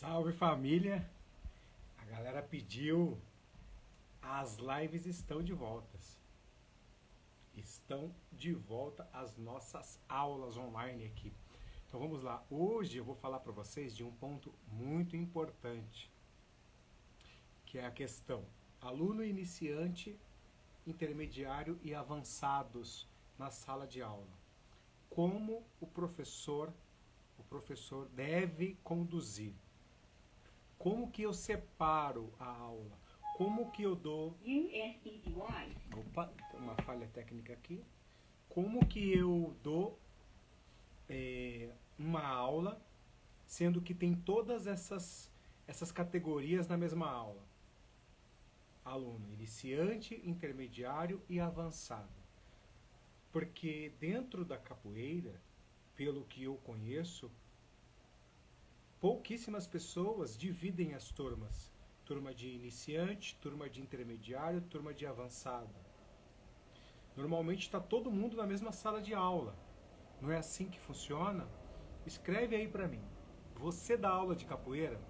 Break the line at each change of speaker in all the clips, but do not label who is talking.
Salve família! A galera pediu, as lives estão de volta. Estão de volta as nossas aulas online aqui. Então vamos lá. Hoje eu vou falar para vocês de um ponto muito importante, que é a questão aluno iniciante, intermediário e avançados na sala de aula. Como o professor deve conduzir. Como que eu separo a aula? Como que eu dou... Opa, tem uma falha técnica aqui. Como que eu dou uma aula, sendo que tem todas essas categorias na mesma aula? Aluno iniciante, intermediário e avançado. Porque dentro da capoeira, pelo que eu conheço, pouquíssimas pessoas dividem as turmas. Turma de iniciante, turma de intermediário, turma de avançado. Normalmente está todo mundo na mesma sala de aula. Não é assim que funciona? Escreve aí para mim. Você dá aula de capoeira?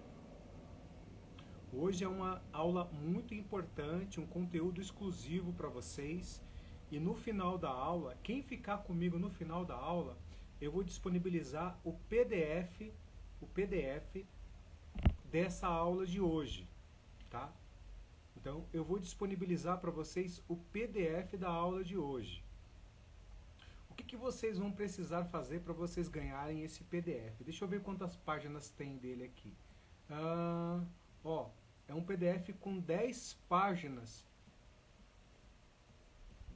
Hoje é uma aula muito importante, um conteúdo exclusivo para vocês. E no final da aula, quem ficar comigo no final da aula, eu vou disponibilizar o PDF dessa aula de hoje, tá? Então, eu vou disponibilizar para vocês o PDF da aula de hoje. O que vocês vão precisar fazer para vocês ganharem esse PDF? Deixa eu ver quantas páginas tem dele aqui. É um PDF com 10 páginas.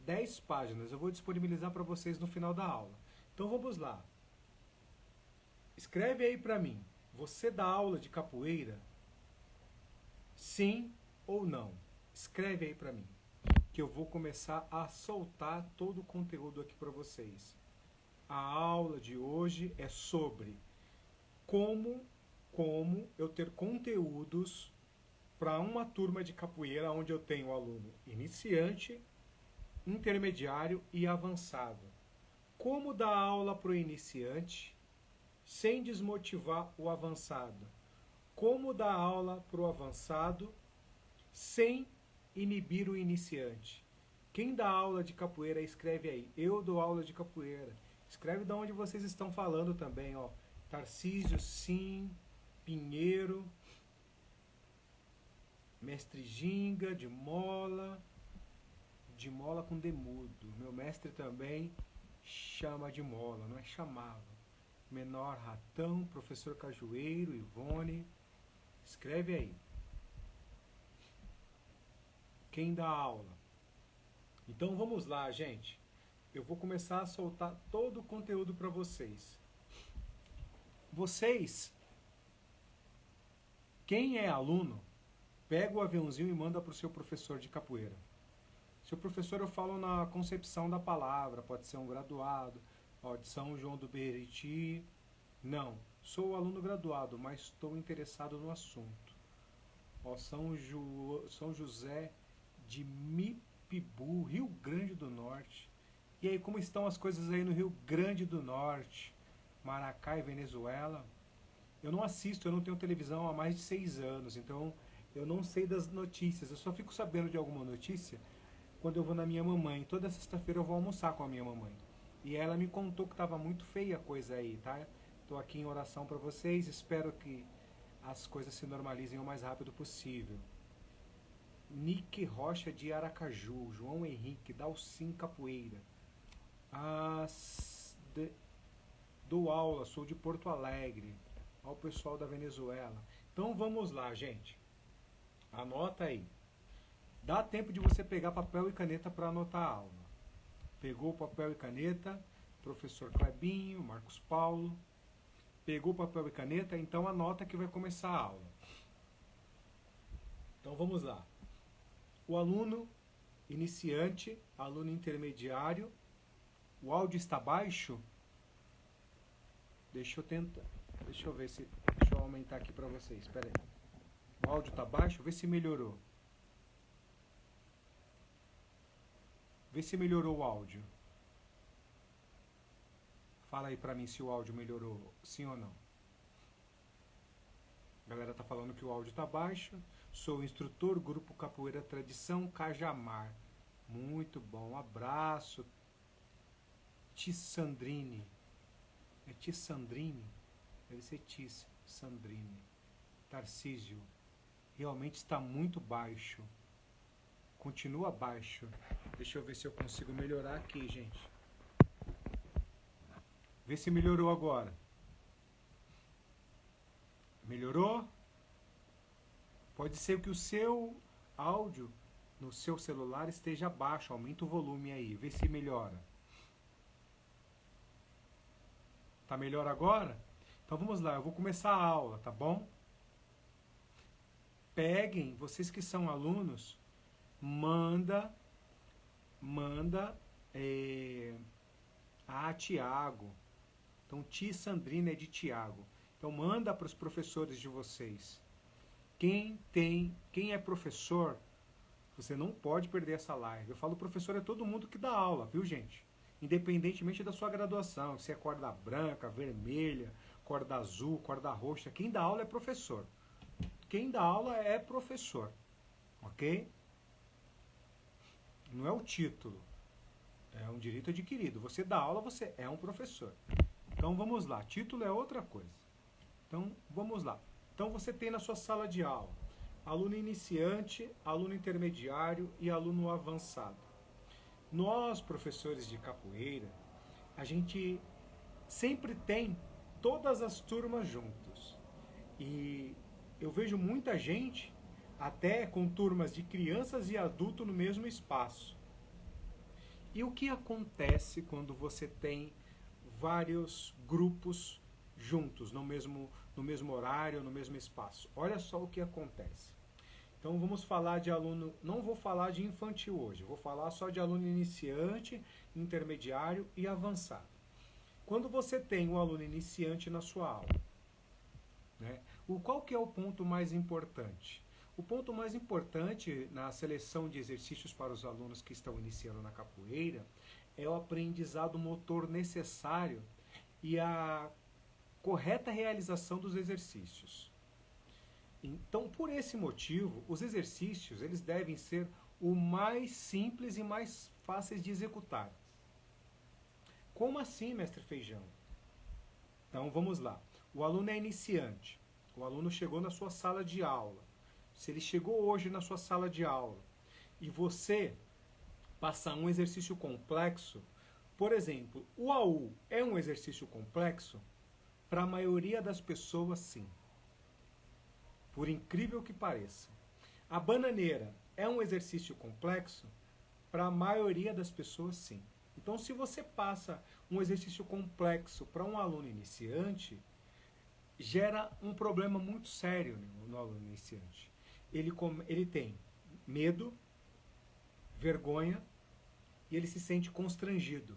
10 páginas. Eu vou disponibilizar para vocês no final da aula. Então, vamos lá. Escreve aí para mim. Você dá aula de capoeira? Sim ou não? Escreve aí para mim, que eu vou começar a soltar todo o conteúdo aqui para vocês. A aula de hoje é sobre como eu ter conteúdos para uma turma de capoeira onde eu tenho aluno iniciante, intermediário e avançado. Como dar aula para o iniciante sem desmotivar o avançado? Como dar aula para o avançado sem inibir o iniciante? Quem dá aula de capoeira, escreve aí. Eu dou aula de capoeira. Escreve de onde vocês estão falando também, ó. Tarcísio, sim. Pinheiro. Mestre Ginga, de Mola com demudo. Meu mestre também chama de Mola, não é chamava. Menor Ratão, professor Cajueiro, Ivone. Escreve aí. Quem dá aula? Então vamos lá, gente. Eu vou começar a soltar todo o conteúdo para vocês. Vocês, quem é aluno, pega o aviãozinho e manda para o seu professor de capoeira. Seu professor, eu falo na concepção da palavra, pode ser um graduado, de São João do Beriti. Não, sou aluno graduado, mas estou interessado no assunto. São José de Mipibu, Rio Grande do Norte. E aí, como estão as coisas aí no Rio Grande do Norte? Maracá e Venezuela? Eu não assisto, eu não tenho televisão há mais de 6 anos, então eu não sei das notícias. Eu só fico sabendo de alguma notícia quando eu vou na minha mamãe. Toda sexta-feira eu vou almoçar com a minha mamãe. E ela me contou que estava muito feia a coisa aí, tá? Estou aqui em oração para vocês, espero que as coisas se normalizem o mais rápido possível. Nick Rocha de Aracaju, João Henrique, Dalcin Capoeira. Dou aula, sou de Porto Alegre. Ao pessoal da Venezuela. Então vamos lá, gente. Anota aí. Dá tempo de você pegar papel e caneta para anotar a aula. Pegou o papel e caneta, professor Clebinho, Marcos Paulo. Pegou o papel e caneta, então anota que vai começar a aula. Então vamos lá. O aluno iniciante, aluno intermediário, o áudio está baixo? Deixa eu tentar. Deixa eu aumentar aqui para vocês. Espera aí. O áudio está baixo? Vê se melhorou. Vê se melhorou o áudio. Fala aí para mim se o áudio melhorou, sim ou não. A galera tá falando que o áudio tá baixo. Sou instrutor, Grupo Capoeira Tradição Cajamar. Muito bom, abraço. Tissandrine. É Tissandrine? Deve ser Tissandrine. Tarcísio. Realmente está muito baixo. Continua baixo. Deixa eu ver se eu consigo melhorar aqui, gente. Vê se melhorou agora. Melhorou? Pode ser que o seu áudio no seu celular esteja baixo. Aumenta o volume aí. Vê se melhora. Tá melhor agora? Então vamos lá. Eu vou começar a aula, tá bom? Peguem, vocês que são alunos, manda Tiago. Então, Sandrina é de Tiago. Então, manda para os professores de vocês. Quem é professor, você não pode perder essa live. Eu falo professor é todo mundo que dá aula, viu, gente? Independentemente da sua graduação, se é corda branca, vermelha, corda azul, corda roxa, quem dá aula é professor. Quem dá aula é professor, ok? Não é o título, é um direito adquirido. Você dá aula, você é um professor. Então vamos lá, título é outra coisa. Então vamos lá. Então você tem na sua sala de aula aluno iniciante, aluno intermediário e aluno avançado. Nós, professores de capoeira, a gente sempre tem todas as turmas juntos. E eu vejo muita gente, até com turmas de crianças e adultos no mesmo espaço. E o que acontece quando você tem vários grupos juntos, no mesmo horário, no mesmo espaço? Olha só o que acontece. Então vamos falar de aluno, não vou falar de infantil hoje, vou falar só de aluno iniciante, intermediário e avançado. Quando você tem um aluno iniciante na sua aula, né, qual que é o ponto mais importante? O ponto mais importante na seleção de exercícios para os alunos que estão iniciando na capoeira é o aprendizado motor necessário e a correta realização dos exercícios. Então, por esse motivo, os exercícios eles devem ser o mais simples e mais fáceis de executar. Como assim, mestre Feijão? Então, vamos lá. O aluno é iniciante. O aluno chegou na sua sala de aula. Se ele chegou hoje na sua sala de aula e você passar um exercício complexo, por exemplo, o AU é um exercício complexo? Para a maioria das pessoas, sim. Por incrível que pareça. A bananeira é um exercício complexo? Para a maioria das pessoas, sim. Então, se você passa um exercício complexo para um aluno iniciante, gera um problema muito sério no aluno iniciante. Ele tem medo, vergonha e ele se sente constrangido.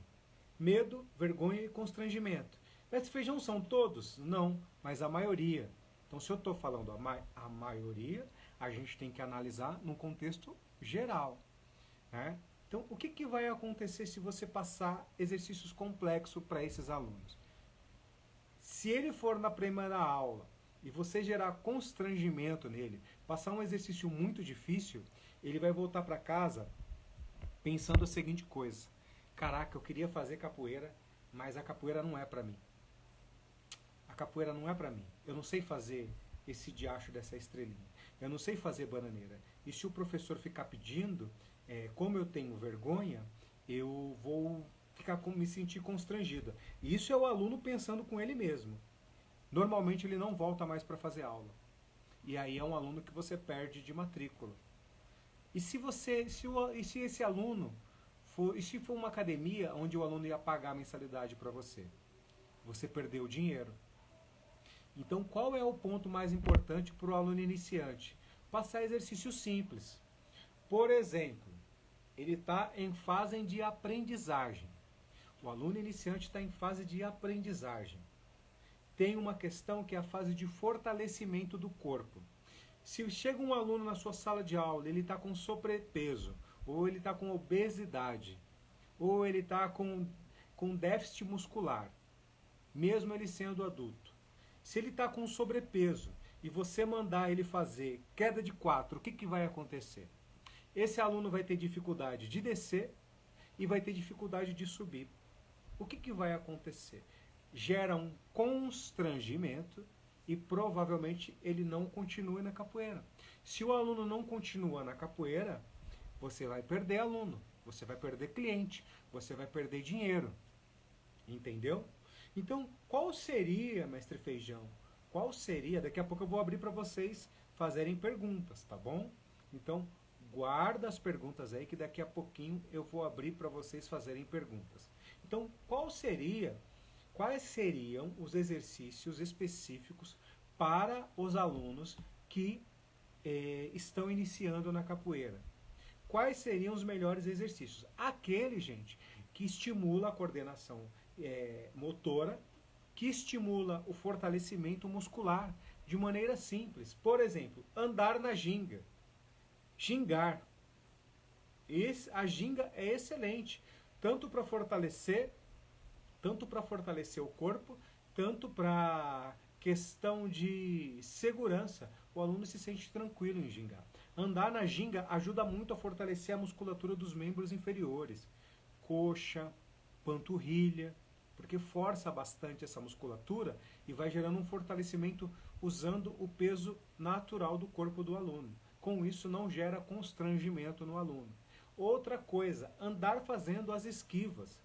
Medo, vergonha e constrangimento. Mestre Feijão, são todos? Não, mas a maioria. Então, se eu estou falando a maioria, a gente tem que analisar num contexto geral, né? Então, o que vai acontecer se você passar exercícios complexos para esses alunos? Se ele for na primeira aula e você gerar constrangimento nele, passar um exercício muito difícil, ele vai voltar para casa pensando a seguinte coisa: caraca, eu queria fazer capoeira, mas a capoeira não é para mim. A capoeira não é para mim. Eu não sei fazer esse diacho dessa estrelinha. Eu não sei fazer bananeira. E se o professor ficar pedindo, como eu tenho vergonha, eu vou me sentir constrangida. E isso é o aluno pensando com ele mesmo. Normalmente ele não volta mais para fazer aula. E aí é um aluno que você perde de matrícula. E se esse aluno e se for uma academia onde o aluno ia pagar a mensalidade para você? Você perdeu o dinheiro. Então, qual é o ponto mais importante para o aluno iniciante? Passar exercício simples. Por exemplo, ele está em fase de aprendizagem. O aluno iniciante está em fase de aprendizagem. Tem uma questão que é a fase de fortalecimento do corpo. Se chega um aluno na sua sala de aula, ele está com sobrepeso, ou ele está com obesidade, ou ele está com déficit muscular, mesmo ele sendo adulto. Se ele está com sobrepeso e você mandar ele fazer queda de 4, o que, que vai acontecer? Esse aluno vai ter dificuldade de descer e vai ter dificuldade de subir. O que, que vai acontecer? Gera um constrangimento e provavelmente ele não continue na capoeira. Se o aluno não continua na capoeira, você vai perder aluno, você vai perder cliente, você vai perder dinheiro. Entendeu? Então, qual seria, mestre Feijão? Qual seria? Daqui a pouco eu vou abrir para vocês fazerem perguntas, tá bom? Então, guarda as perguntas aí que daqui a pouquinho eu vou abrir para vocês fazerem perguntas. Então, quais seriam os exercícios específicos para os alunos que estão iniciando na capoeira? Quais seriam os melhores exercícios? Aquele, gente, que estimula a coordenação motora, que estimula o fortalecimento muscular de maneira simples. Por exemplo, andar na ginga. Gingar. A ginga é excelente, tanto para fortalecer o corpo, tanto para questão de segurança. O aluno se sente tranquilo em gingar. Andar na ginga ajuda muito a fortalecer a musculatura dos membros inferiores, coxa, panturrilha, porque força bastante essa musculatura e vai gerando um fortalecimento usando o peso natural do corpo do aluno. Com isso não gera constrangimento no aluno. Outra coisa, andar fazendo as esquivas.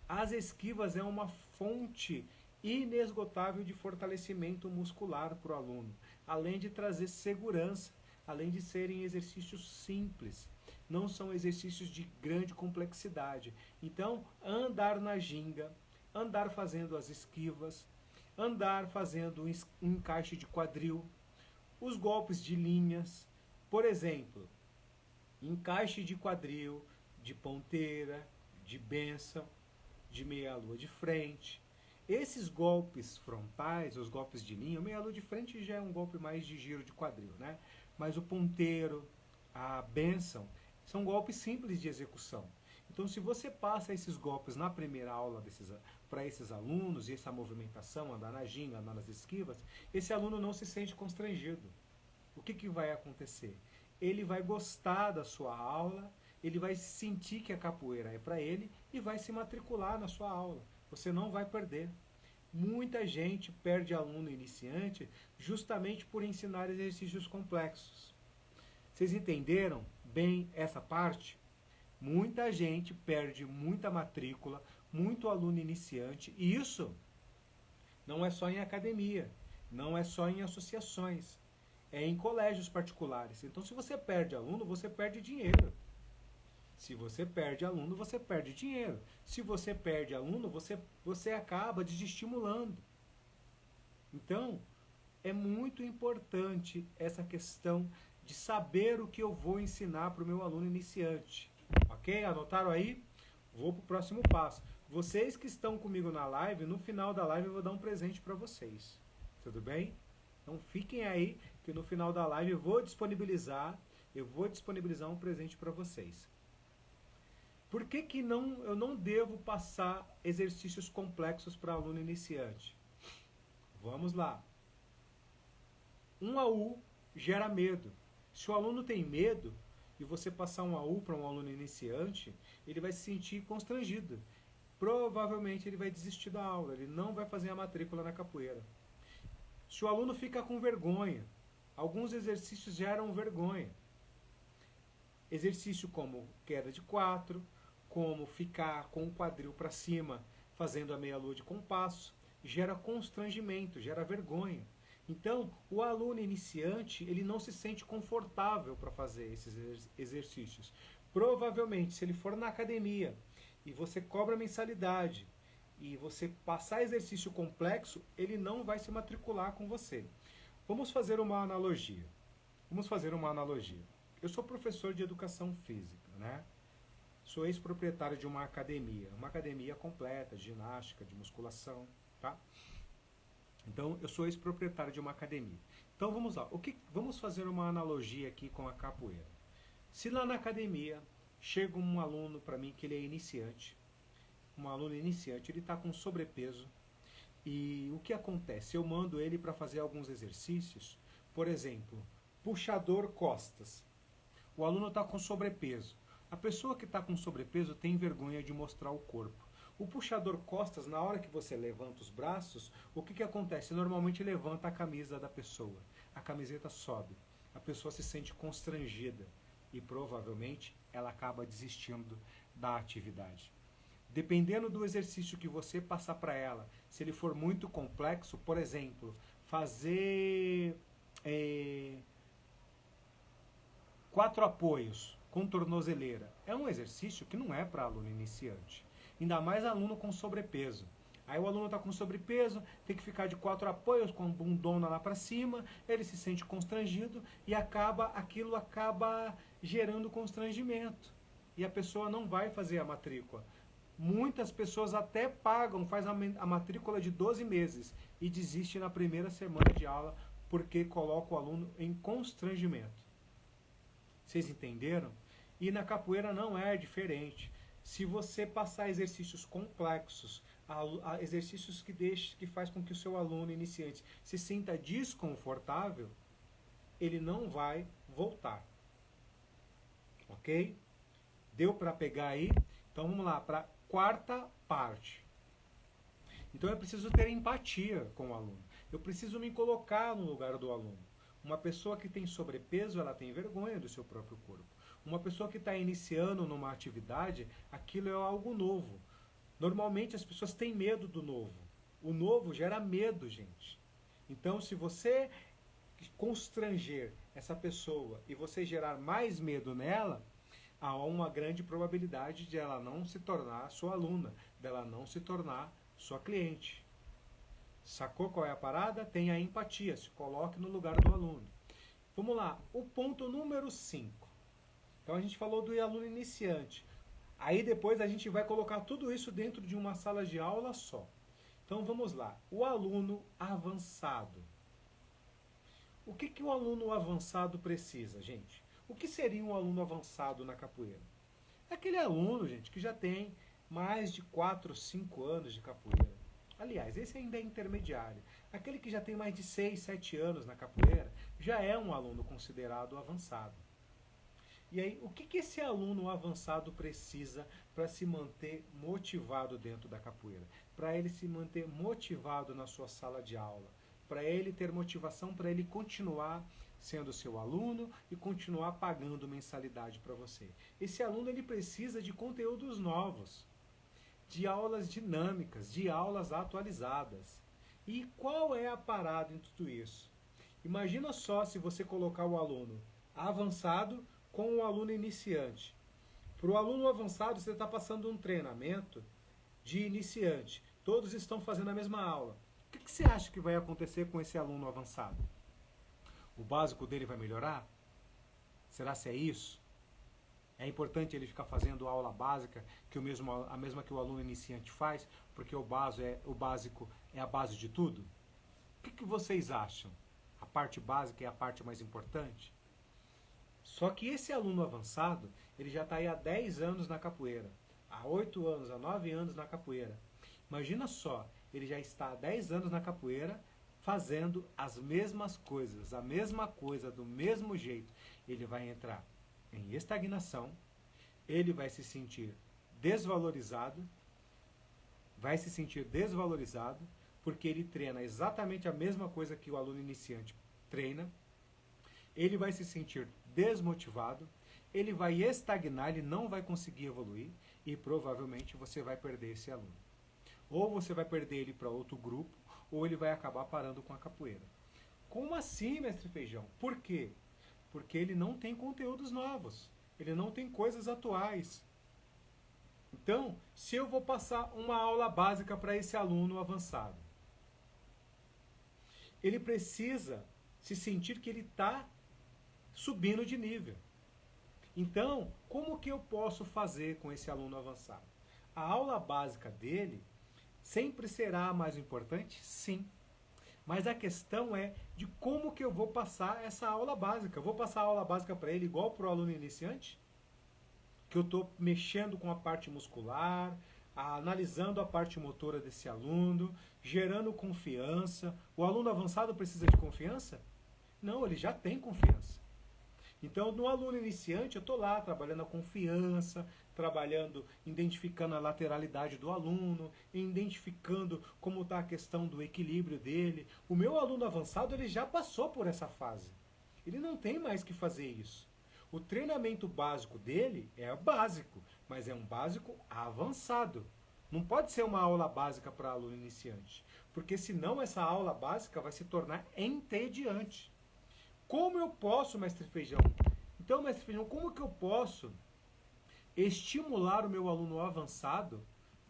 As esquivas é uma fonte inesgotável de fortalecimento muscular para o aluno, além de trazer segurança, além de serem exercícios simples, não são exercícios de grande complexidade. Então, andar na ginga, andar fazendo as esquivas, andar fazendo um encaixe de quadril, os golpes de linhas, por exemplo, encaixe de quadril, de ponteira, de bênção, de meia-lua de frente. Esses golpes frontais, os golpes de linha, o meia-lua de frente já é um golpe mais de giro de quadril, né? Mas o ponteiro, a bênção, são golpes simples de execução. Então, se você passa esses golpes na primeira aula para esses alunos, e essa movimentação, andar na ginga, andar nas esquivas, esse aluno não se sente constrangido. O que, que vai acontecer? Ele vai gostar da sua aula, ele vai sentir que a capoeira é para ele e vai se matricular na sua aula. Você não vai perder. Muita gente perde aluno iniciante justamente por ensinar exercícios complexos. Vocês entenderam bem essa parte? Muita gente perde muita matrícula, muito aluno iniciante, e isso não é só em academia, não é só em associações, é em colégios particulares. Então, se você perde aluno, você perde dinheiro. Se você perde aluno, você perde dinheiro. Se você perde aluno, você acaba desestimulando. Então, é muito importante essa questão de saber o que eu vou ensinar para o meu aluno iniciante. Ok? Anotaram aí? Vou para o próximo passo. Vocês que estão comigo na live, no final da live eu vou dar um presente para vocês. Tudo bem? Então fiquem aí que no final da live eu vou disponibilizar um presente para vocês. Por que que eu não devo passar exercícios complexos para aluno iniciante? Vamos lá. Um AU gera medo. Se o aluno tem medo e você passar um AU para um aluno iniciante, ele vai se sentir constrangido. Provavelmente ele vai desistir da aula, ele não vai fazer a matrícula na capoeira. Se o aluno fica com vergonha, alguns exercícios geram vergonha. Exercício como queda de 4, como ficar com o quadril para cima, fazendo a meia-lua de compasso, gera constrangimento, gera vergonha. Então, o aluno iniciante, ele não se sente confortável para fazer esses exercícios. Provavelmente, se ele for na academia e você cobra mensalidade e você passar exercício complexo, ele não vai se matricular com você. Vamos fazer uma analogia. Eu sou professor de educação física, né? Sou ex-proprietário de uma academia completa, de ginástica, de musculação, tá? Então, eu sou ex-proprietário de uma academia. Então, vamos lá. Vamos fazer uma analogia aqui com a capoeira. Se lá na academia chega um aluno para mim que ele é iniciante, ele está com sobrepeso, e o que acontece? Eu mando ele para fazer alguns exercícios Por exemplo, puxador costas. O aluno está com sobrepeso. A pessoa que está com sobrepeso tem vergonha de mostrar o corpo. O puxador costas, na hora que você levanta os braços, o que acontece? Normalmente levanta a camisa da pessoa. A camiseta sobe. A pessoa se sente constrangida e provavelmente ela acaba desistindo da atividade. Dependendo do exercício que você passar para ela, se ele for muito complexo, por exemplo, fazer 4 apoios com tornozeleira, é um exercício que não é para aluno iniciante. Ainda mais aluno com sobrepeso. Aí o aluno está com sobrepeso, tem que ficar de 4 apoios com a bundona lá para cima, ele se sente constrangido e aquilo acaba gerando constrangimento. E a pessoa não vai fazer a matrícula. Muitas pessoas até pagam, faz a matrícula de 12 meses e desiste na primeira semana de aula porque coloca o aluno em constrangimento. Vocês entenderam? E na capoeira não é diferente. Se você passar exercícios complexos, exercícios que faz com que o seu aluno iniciante se sinta desconfortável, ele não vai voltar. Ok? Deu para pegar aí? Então vamos lá para a quarta parte. Então eu preciso ter empatia com o aluno. Eu preciso me colocar no lugar do aluno. Uma pessoa que tem sobrepeso, ela tem vergonha do seu próprio corpo. Uma pessoa que está iniciando numa atividade, aquilo é algo novo. Normalmente as pessoas têm medo do novo. O novo gera medo, gente. Então, se você constranger essa pessoa e você gerar mais medo nela, há uma grande probabilidade de ela não se tornar sua aluna, dela não se tornar sua cliente. Sacou qual é a parada? Tenha empatia, se coloque no lugar do aluno. Vamos lá, o ponto número 5. Então a gente falou do aluno iniciante. Aí depois a gente vai colocar tudo isso dentro de uma sala de aula só. Então vamos lá, o aluno avançado. O que o aluno avançado precisa, gente? O que seria um aluno avançado na capoeira? É aquele aluno, gente, que já tem mais de 4, 5 anos de capoeira. Aliás, esse ainda é intermediário. Aquele que já tem mais de 6, 7 anos na capoeira já é um aluno considerado avançado. E aí, o que esse aluno avançado precisa para se manter motivado dentro da capoeira? Para ele se manter motivado na sua sala de aula? Para ele ter motivação, para ele continuar sendo seu aluno e continuar pagando mensalidade para você. Esse aluno ele precisa de conteúdos novos, de aulas dinâmicas, de aulas atualizadas. E qual é a parada em tudo isso? Imagina só se você colocar o aluno avançado com o aluno iniciante. Para o aluno avançado, você está passando um treinamento de iniciante. Todos estão fazendo a mesma aula. O que você acha que vai acontecer com esse aluno avançado? O básico dele vai melhorar? Será que é isso? É importante ele ficar fazendo aula básica, a mesma que o aluno iniciante faz, porque o básico é a base de tudo? O que vocês acham? A parte básica é a parte mais importante? Só que esse aluno avançado, ele já está aí há 10 anos na capoeira, há 8 anos, há 9 anos na capoeira. Imagina só, ele já está há 10 anos na capoeira, fazendo as mesmas coisas, a mesma coisa, do mesmo jeito. Ele vai entrar em estagnação, ele vai se sentir desvalorizado, porque ele treina exatamente a mesma coisa que o aluno iniciante treina, ele vai se sentir desmotivado, ele vai estagnar, ele não vai conseguir evoluir e provavelmente você vai perder esse aluno. Ou você vai perder ele para outro grupo, ou ele vai acabar parando com a capoeira. Como assim, mestre Feijão? Por quê? Porque ele não tem conteúdos novos, ele não tem coisas atuais. Então, se eu vou passar uma aula básica para esse aluno avançado, ele precisa se sentir que ele está subindo de nível. Então, como que eu posso fazer com esse aluno avançado? A aula básica dele sempre será a mais importante? Sim. Mas a questão é de como que eu vou passar essa aula básica. Eu vou passar a aula básica para ele igual para o aluno iniciante? Que eu estou mexendo com a parte muscular, analisando a parte motora desse aluno, gerando confiança. O aluno avançado precisa de confiança? Não, ele já tem confiança. Então, no aluno iniciante, eu estou lá trabalhando a confiança, trabalhando, identificando a lateralidade do aluno, identificando como está a questão do equilíbrio dele. O meu aluno avançado, ele já passou por essa fase. Ele não tem mais que fazer isso. O treinamento básico dele é básico, mas é um básico avançado. Não pode ser uma aula básica para aluno iniciante, porque senão essa aula básica vai se tornar entediante. Como eu posso, mestre Feijão? Então, mestre Feijão, como que eu posso estimular o meu aluno avançado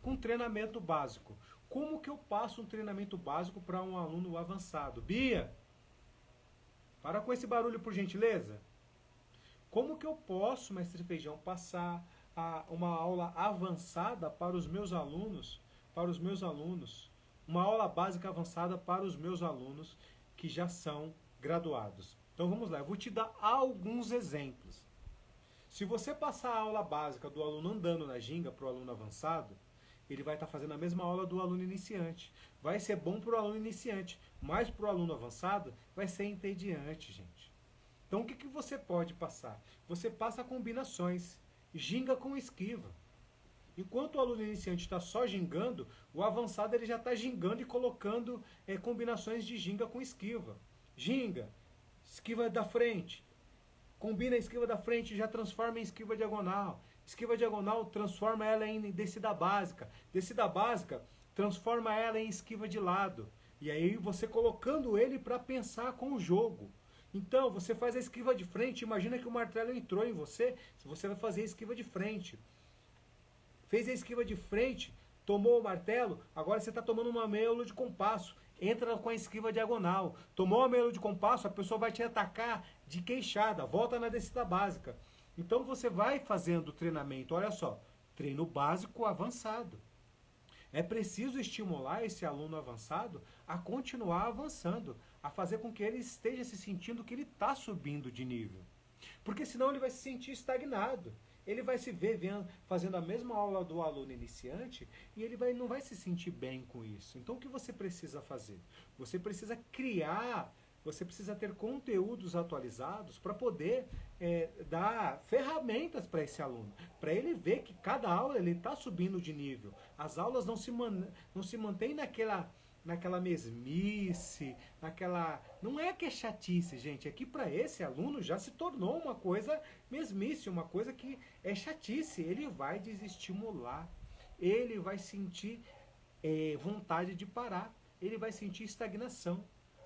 com treinamento básico? Como que eu passo um treinamento básico para um aluno avançado? Bia, para com esse barulho, por gentileza. Como que eu posso, mestre Feijão, passar uma aula avançada para os meus alunos, uma aula básica avançada para os meus alunos que já são graduados? Então vamos lá, eu vou te dar alguns exemplos. Se você passar a aula básica do aluno andando na ginga para o aluno avançado, ele vai estar fazendo a mesma aula do aluno iniciante. Vai ser bom para o aluno iniciante, mas para o aluno avançado vai ser entediante, gente. Então o que você pode passar? Você passa combinações, ginga com esquiva. Enquanto o aluno iniciante está só gingando, o avançado ele já está gingando e colocando combinações de ginga com esquiva. Ginga, esquiva da frente, combina a esquiva da frente e já transforma em esquiva diagonal. Esquiva diagonal transforma ela em descida básica. Descida básica transforma ela em esquiva de lado. E aí você colocando ele para pensar com o jogo. Então, você faz a esquiva de frente, imagina que o martelo entrou em você, você vai fazer a esquiva de frente. Fez a esquiva de frente, tomou o martelo, agora você está tomando uma meia-lua de compasso. Entra com a esquiva diagonal. Tomou a meia-lua de compasso, a pessoa vai te atacar de queixada, volta na descida básica. Então você vai fazendo o treinamento, olha só, treino básico avançado. É preciso estimular esse aluno avançado a continuar avançando, a fazer com que ele esteja se sentindo que ele está subindo de nível. Porque senão ele vai se sentir estagnado. Ele vai se ver fazendo a mesma aula do aluno iniciante e ele não vai se sentir bem com isso. Então o que você precisa fazer? Você precisa criar, você precisa ter conteúdos atualizados para poder dar ferramentas para esse aluno. Para ele ver que cada aula ele está subindo de nível. As aulas não se mantêm naquela mesmice, não é que é chatice, gente, é que para esse aluno já se tornou uma coisa mesmice, uma coisa que é chatice. Ele vai desestimular, ele vai sentir vontade de parar, ele vai sentir estagnação.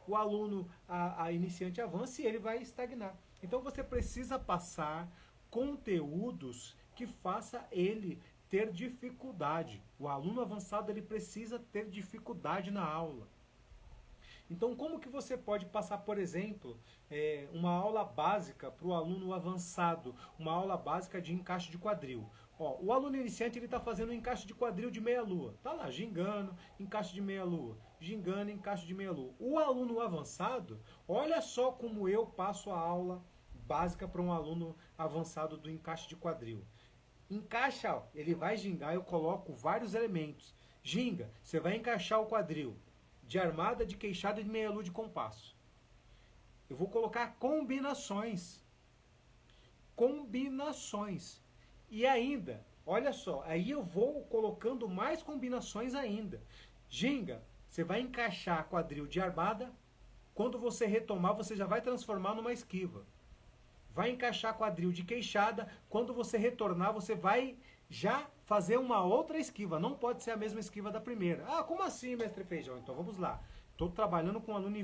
O aluno, a iniciante avança e ele vai estagnar. Então você precisa passar conteúdos que faça ele ter dificuldade. O aluno avançado ele precisa ter dificuldade na aula. Então como que você pode passar, por exemplo, uma aula básica para o aluno avançado, uma aula básica de encaixe de quadril? Ó, o aluno iniciante ele está fazendo um encaixe de quadril de meia-lua. Está lá, gingando, encaixe de meia-lua. Gingando, encaixe de meia-lua. O aluno avançado, olha só como eu passo a aula básica para um aluno avançado do encaixe de quadril. Encaixa, ó, ele vai gingar, eu coloco vários elementos. Ginga, você vai encaixar o quadril de armada, de queixada e de meia-lua de compasso. Eu vou colocar combinações. Combinações. E ainda, olha só, aí eu vou colocando mais combinações ainda. Ginga, você vai encaixar quadril de armada, quando você retomar, você já vai transformar numa esquiva. Vai encaixar quadril de queixada, quando você retornar, você vai já fazer uma outra esquiva. Não pode ser a mesma esquiva da primeira. Ah, como assim, mestre Feijão? Então vamos lá. Estou trabalhando com um aluno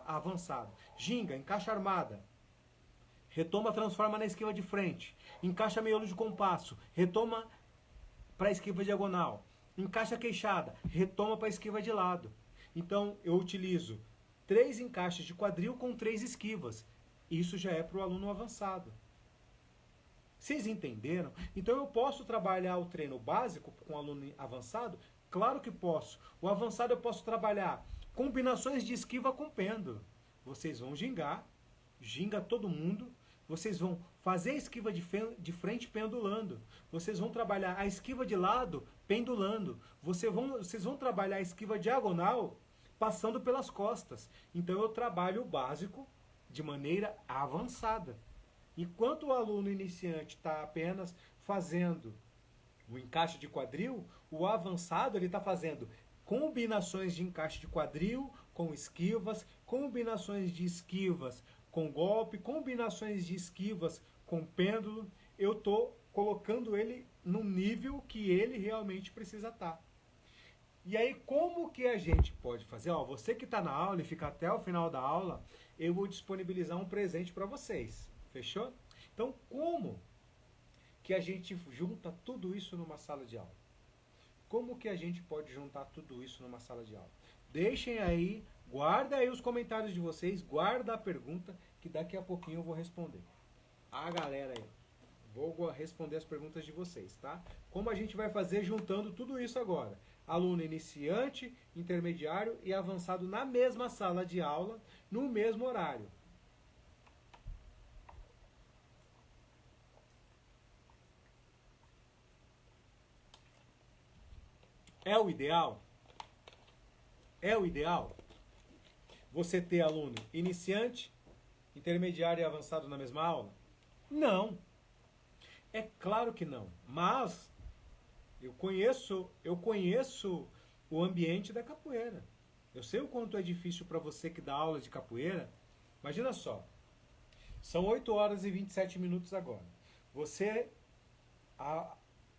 avançado. Ginga, encaixa armada. Retoma, transforma na esquiva de frente. Encaixa miolo de compasso. Retoma para a esquiva diagonal. Encaixa queixada. Retoma para a esquiva de lado. Então eu utilizo 3 encaixes de quadril com 3 esquivas. Isso já é para o aluno avançado. Vocês entenderam? Então eu posso trabalhar o treino básico com o aluno avançado? Claro que posso. O avançado eu posso trabalhar combinações de esquiva com pêndulo. Vocês vão gingar, ginga todo mundo. Vocês vão fazer a esquiva de frente pendulando. Vocês vão trabalhar a esquiva de lado pendulando. Vocês vão trabalhar a esquiva diagonal passando pelas costas. Então eu trabalho o básico de maneira avançada. Enquanto o aluno iniciante está apenas fazendo o encaixe de quadril, o avançado ele está fazendo combinações de encaixe de quadril com esquivas, combinações de esquivas com golpe, combinações de esquivas com pêndulo. Eu estou colocando ele no nível que ele realmente precisa estar. E aí, como que a gente pode fazer? Ó, você que está na aula e fica até o final da aula, eu vou disponibilizar um presente para vocês. Fechou? Então, como que a gente junta tudo isso numa sala de aula? Como que a gente pode juntar tudo isso numa sala de aula? Deixem aí, guarda aí os comentários de vocês, guarda a pergunta, que daqui a pouquinho eu vou responder. A galera aí, vou responder as perguntas de vocês, tá? Como a gente vai fazer juntando tudo isso agora? Aluno iniciante, intermediário e avançado na mesma sala de aula, no mesmo horário. É o ideal? É o ideal? Você ter aluno iniciante, intermediário e avançado na mesma aula? Não. É claro que não. Mas eu conheço o ambiente da capoeira. Eu sei o quanto é difícil para você que dá aula de capoeira. Imagina só. São 8 horas e 27 minutos agora. Você,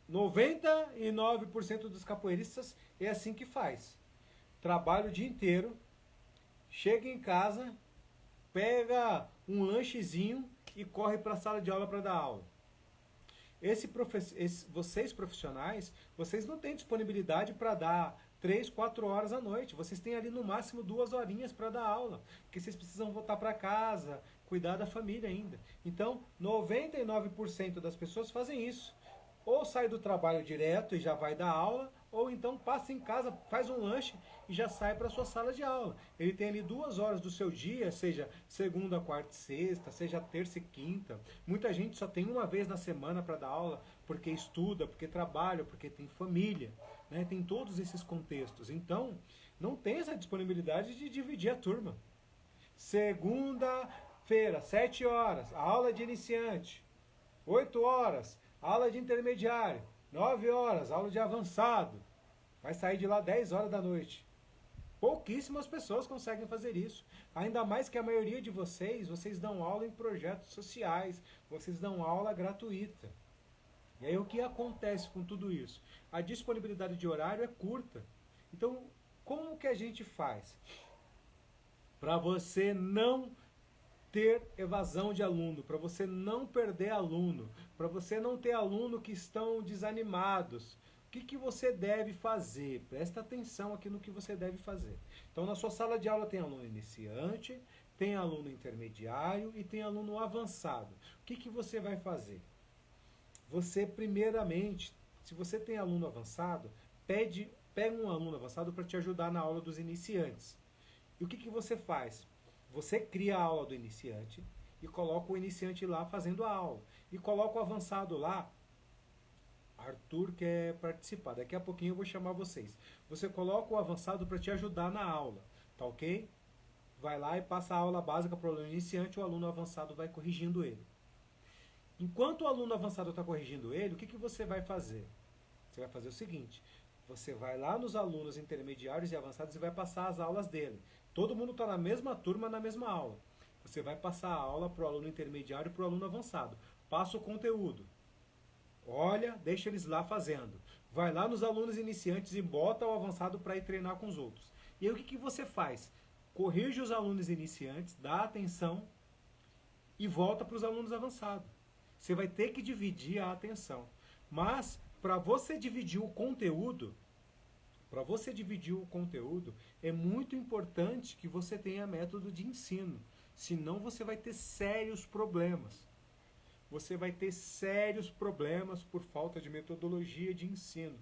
99% dos capoeiristas é assim que faz. Trabalha o dia inteiro, chega em casa, pega um lanchezinho e corre para a sala de aula para dar aula. Vocês profissionais, vocês não têm disponibilidade para dar 3, 4 horas à noite. Vocês têm ali no máximo 2 horinhas para dar aula, porque vocês precisam voltar para casa, cuidar da família ainda. Então, 99% das pessoas fazem isso. Ou sai do trabalho direto e já vai dar aula, ou então passa em casa, faz um lanche e já sai para a sua sala de aula. Ele tem ali 2 horas do seu dia, seja segunda, quarta e sexta, seja terça e quinta. Muita gente só tem uma vez na semana para dar aula, porque estuda, porque trabalha, porque tem família, né? Tem todos esses contextos. Então, não tem essa disponibilidade de dividir a turma. Segunda-feira, 7 horas, aula de iniciante. 8 horas, aula de intermediário. 9 horas, aula de avançado. Vai sair de lá 10 horas da noite. Pouquíssimas pessoas conseguem fazer isso. Ainda mais que a maioria de vocês dão aula em projetos sociais. Vocês dão aula gratuita. E aí o que acontece com tudo isso? A disponibilidade de horário é curta. Então, como que a gente faz? Para você não ter evasão de aluno, para você não perder aluno, para você não ter aluno que estão desanimados. O que você deve fazer? Presta atenção aqui no que você deve fazer. Então, na sua sala de aula tem aluno iniciante, tem aluno intermediário e tem aluno avançado. O que você vai fazer? Você, primeiramente, se você tem aluno avançado, pega um aluno avançado para te ajudar na aula dos iniciantes. E o que você faz? Você cria a aula do iniciante e coloca o iniciante lá fazendo a aula. E coloca o avançado lá. Arthur quer participar. Daqui a pouquinho eu vou chamar vocês. Você coloca o avançado para te ajudar na aula. Tá ok? Vai lá e passa a aula básica para o aluno iniciante, o aluno avançado vai corrigindo ele. Enquanto o aluno avançado está corrigindo ele, o que você vai fazer? Você vai fazer o seguinte. Você vai lá nos alunos intermediários e avançados e vai passar as aulas dele. Todo mundo está na mesma turma, na mesma aula. Você vai passar a aula para o aluno intermediário e para o aluno avançado. Passa o conteúdo. Olha, deixa eles lá fazendo. Vai lá nos alunos iniciantes e bota o avançado para ir treinar com os outros. E aí o que você faz? Corrige os alunos iniciantes, dá atenção e volta para os alunos avançados. Você vai ter que dividir a atenção. Mas, para você dividir o conteúdo, é muito importante que você tenha método de ensino. Senão você vai ter sérios problemas. Você vai ter sérios problemas por falta de metodologia de ensino.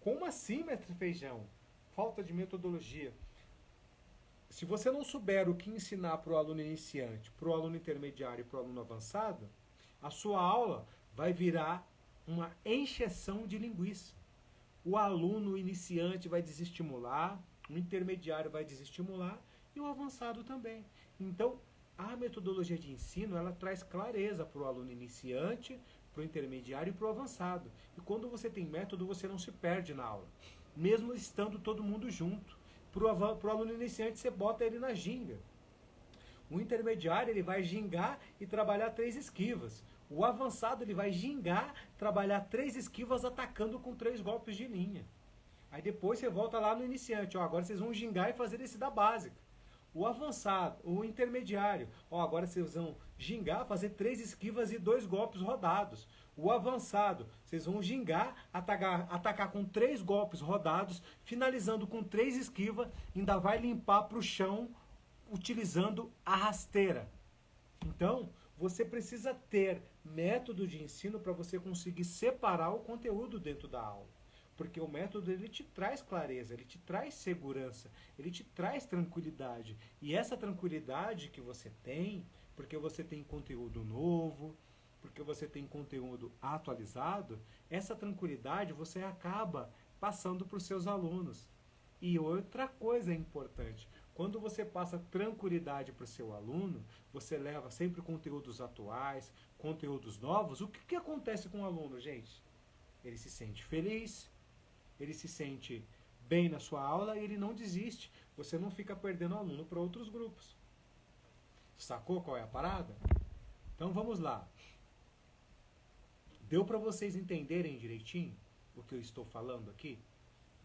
Como assim, mestre Feijão? Falta de metodologia. Se você não souber o que ensinar para o aluno iniciante, para o aluno intermediário e para o aluno avançado, a sua aula vai virar uma encheção de linguiça. O aluno iniciante vai desestimular, o intermediário vai desestimular e o avançado também. Então, A metodologia de ensino, ela traz clareza para o aluno iniciante, para o intermediário e para o avançado. E quando você tem método, você não se perde na aula, mesmo estando todo mundo junto. Para o aluno iniciante, você bota ele na ginga. O intermediário, ele vai gingar e trabalhar 3 esquivas. O avançado, ele vai gingar, trabalhar 3 esquivas atacando com 3 golpes de linha. Aí depois você volta lá no iniciante. Ó, agora vocês vão gingar e fazer esse da básica. O avançado, o intermediário. Ó, agora vocês vão gingar, fazer 3 esquivas e 2 golpes rodados. O avançado, vocês vão gingar, atacar com 3 golpes rodados, finalizando com 3 esquivas, ainda vai limpar para o chão utilizando a rasteira. Então, você precisa ter método de ensino para você conseguir separar o conteúdo dentro da aula. Porque o método, ele te traz clareza, ele te traz segurança, ele te traz tranquilidade. E essa tranquilidade que você tem, porque você tem conteúdo novo, porque você tem conteúdo atualizado, essa tranquilidade você acaba passando para os seus alunos. E outra coisa importante, quando você passa tranquilidade para o seu aluno, você leva sempre conteúdos atuais, conteúdos novos, o que acontece com o aluno, gente? Ele se sente feliz, ele se sente bem na sua aula e ele não desiste. Você não fica perdendo aluno para outros grupos. Sacou qual é a parada? Então vamos lá. Deu para vocês entenderem direitinho o que eu estou falando aqui?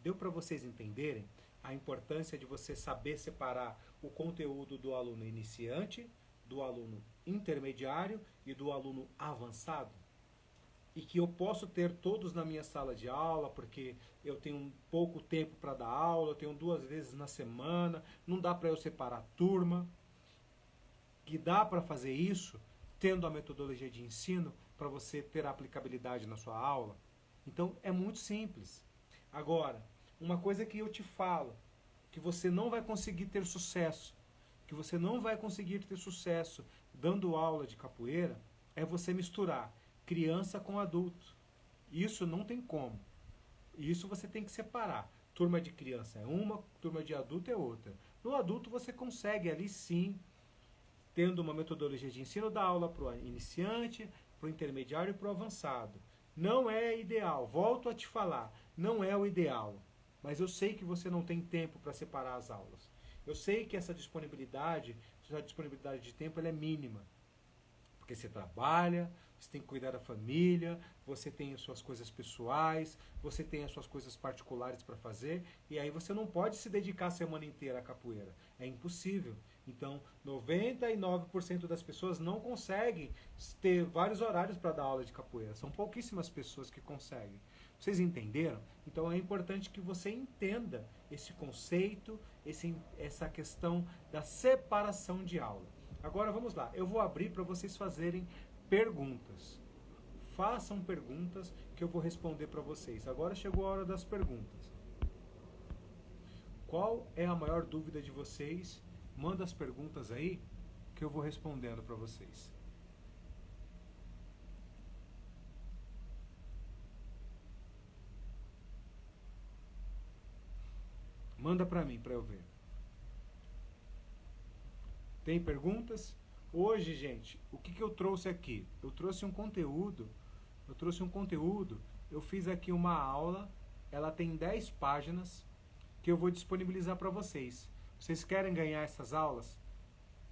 Deu para vocês entenderem a importância de você saber separar o conteúdo do aluno iniciante, do aluno intermediário e do aluno avançado? E que eu posso ter todos na minha sala de aula, porque eu tenho pouco tempo para dar aula, eu tenho 2 vezes na semana, não dá para eu separar turma. Que dá para fazer isso tendo a metodologia de ensino para você ter a aplicabilidade na sua aula. Então é muito simples. Agora, uma coisa que eu te falo, que você não vai conseguir ter sucesso, que você não vai conseguir ter sucesso dando aula de capoeira, é você misturar criança com adulto. Isso não tem como. Isso você tem que separar. Turma de criança é uma, turma de adulto é outra. No adulto você consegue ali sim, tendo uma metodologia de ensino da aula para o iniciante, para o intermediário e para o avançado. Não é ideal, volto a te falar, não é o ideal. Mas eu sei que você não tem tempo para separar as aulas. Eu sei que essa disponibilidade de tempo ela é mínima. Porque você trabalha, você tem que cuidar da família, você tem as suas coisas pessoais, você tem as suas coisas particulares para fazer, e aí você não pode se dedicar a semana inteira à capoeira. É impossível. Então, 99% das pessoas não conseguem ter vários horários para dar aula de capoeira. São pouquíssimas pessoas que conseguem. Vocês entenderam? Então é importante que você entenda esse conceito, essa questão da separação de aula. Agora vamos lá, eu vou abrir para vocês fazerem perguntas. Façam perguntas que eu vou responder para vocês. Agora chegou a hora das perguntas. Qual é a maior dúvida de vocês? Manda as perguntas aí que eu vou respondendo para vocês. Manda para mim, para eu ver. Tem perguntas? Hoje, gente, o que eu trouxe aqui? Eu trouxe um conteúdo, eu fiz aqui uma aula, ela tem 10 páginas, que eu vou disponibilizar para vocês. Vocês querem ganhar essas aulas?